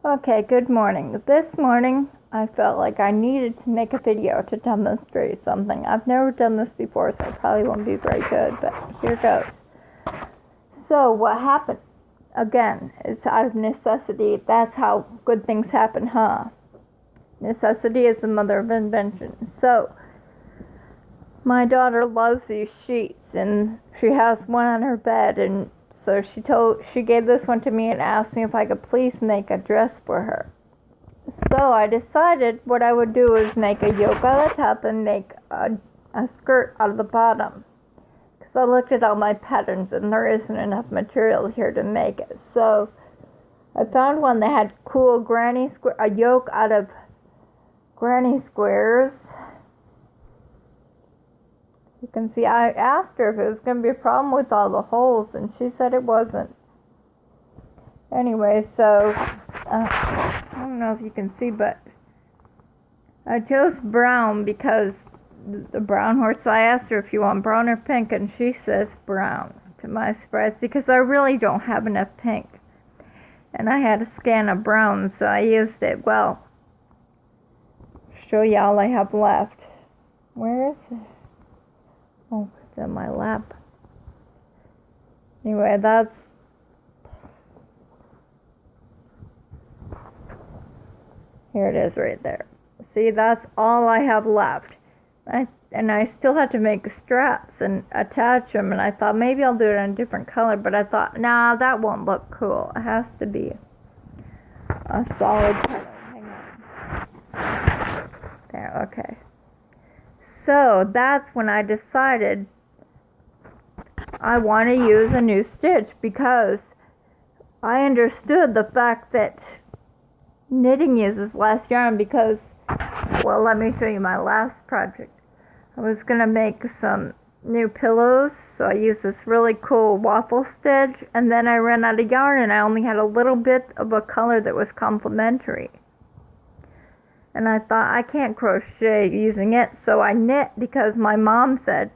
Okay, good morning. This morning I felt like I needed to make a video to demonstrate something. I've never done this before, so I probably won't be very good, but here goes. So what happened? Again, it's out of necessity. That's how good things happen, huh? Necessity is the mother of invention. So my daughter loves these sheets, and she has one on her bed, and so she gave this one to me and asked me if I could please make a dress for her. So I decided what I would do is make a yoke out of the top and make a skirt out of the bottom. Because I looked at all my patterns and there isn't enough material here to make it. So I found one that had cool a yoke out of granny squares. You can see I asked her if it was going to be a problem with all the holes, and she said it wasn't. Anyway, so I don't know if you can see, but I chose brown because the brown horse. I asked her if you want brown or pink, and she says brown, to my surprise, because I really don't have enough pink. And I had a scan of brown, so I used it. Well, show you all I have left. Where is it? Oh, it's in my lap. Anyway, here it is right there. See, that's all I have left. I still have to make straps and attach them, and I thought maybe I'll do it in a different color, but I thought, nah, that won't look cool. It has to be a solid color. Hang on. There, okay. So that's when I decided I want to use a new stitch, because I understood the fact that knitting uses less yarn because, well, let me show you my last project. I was going to make some new pillows, so I used this really cool waffle stitch, and then I ran out of yarn and I only had a little bit of a color that was complementary. And I thought, I can't crochet using it, so I knit, because my mom said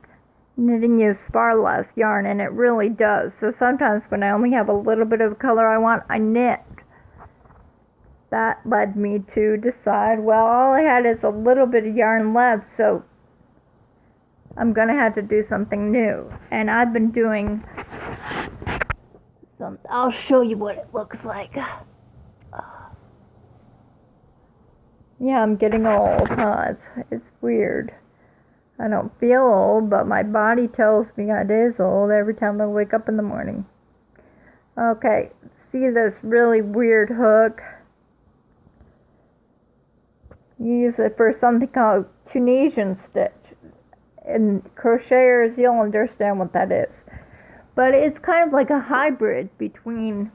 knitting uses far less yarn, and it really does. So sometimes when I only have a little bit of a color I want, I knit. That led me to decide, well, all I had is a little bit of yarn left, so I'm going to have to do something new. And I've been doing some, I'll show you what it looks like. Yeah, I'm getting old, huh? It's weird. I don't feel old, but my body tells me it is old every time I wake up in the morning. Okay, see this really weird hook? You use it for something called Tunisian stitch. And crocheters, you'll understand what that is. But it's kind of like a hybrid between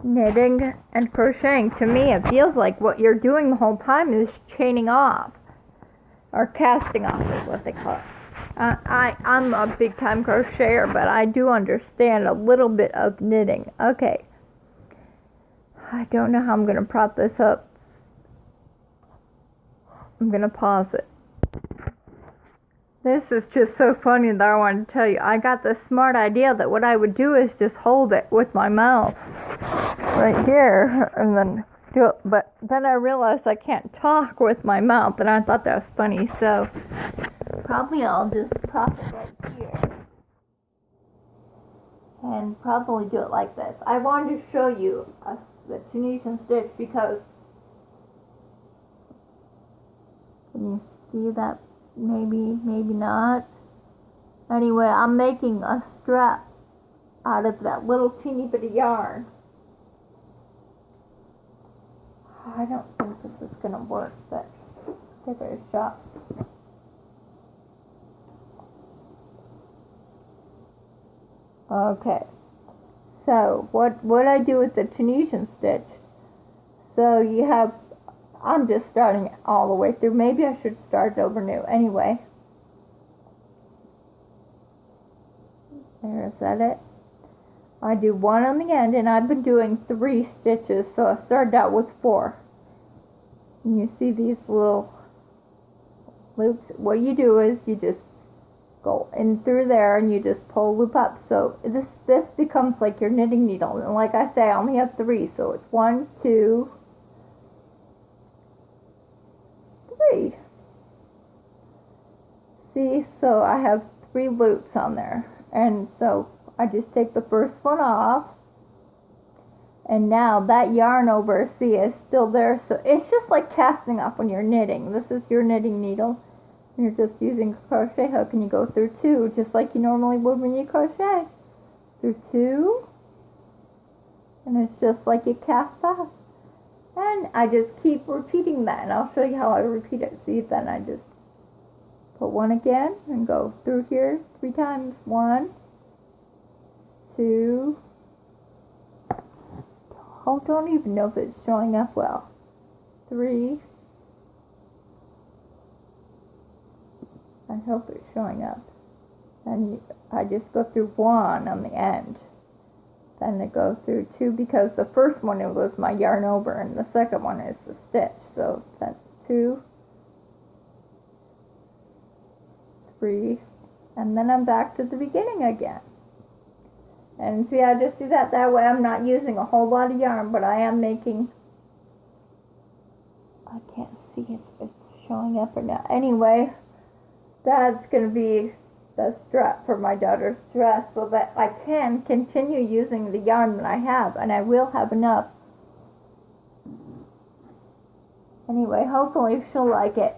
knitting and crocheting. To me, it feels like what you're doing the whole time is chaining off, or casting off is what they call it. I'm a big time crocheter, but I do understand a little bit of knitting. Okay, I don't know how I'm going to prop this up. I'm going to pause it. This is just so funny that I wanted to tell you. I got this smart idea that what I would do is just hold it with my mouth right here and then do it. But then I realized I can't talk with my mouth, and I thought that was funny. So probably I'll just prop it right here and probably do it like this. I wanted to show you the Tunisian stitch because, can you see that? Maybe not. Anyway, I'm making a strap out of that little teeny bit of yarn. I don't think this is going to work, but give it a shot. Okay, so what I do with the Tunisian stitch, so you have, I'm just starting it all the way through. Maybe I should start over new. Anyway, is that it? I do one on the end, and I've been doing 3 stitches, so I started out with 4. And you see these little loops. What you do is you just go in through there and you just pull loop up. So this becomes like your knitting needle. And like I say, I only have 3, so it's 1, 2, 3. See, so I have 3 loops on there, and so I just take the first one off, and now that yarn over, see, is still there. So it's just like casting off when you're knitting. This is your knitting needle. You're just using a crochet hook, and you go through 2 just like you normally would when you crochet. Through 2, and it's just like you cast off. And I just keep repeating that, and I'll show you how I repeat it. See, then I just put 1 again and go through here 3 times. 1, 2. Oh, don't even know if it's showing up well. 3. I hope it's showing up. And I just go through 1 on the end. Then I go through 2 because the first one it was my yarn over, and the second one is the stitch. So that's 2, 3, and then I'm back to the beginning again. And see, I just do that. That way I'm not using a whole lot of yarn, but I am making, I can't see if it's showing up or not. Anyway, that's going to be the strap for my daughter's dress so that I can continue using the yarn that I have, and I will have enough. Anyway, hopefully she'll like it.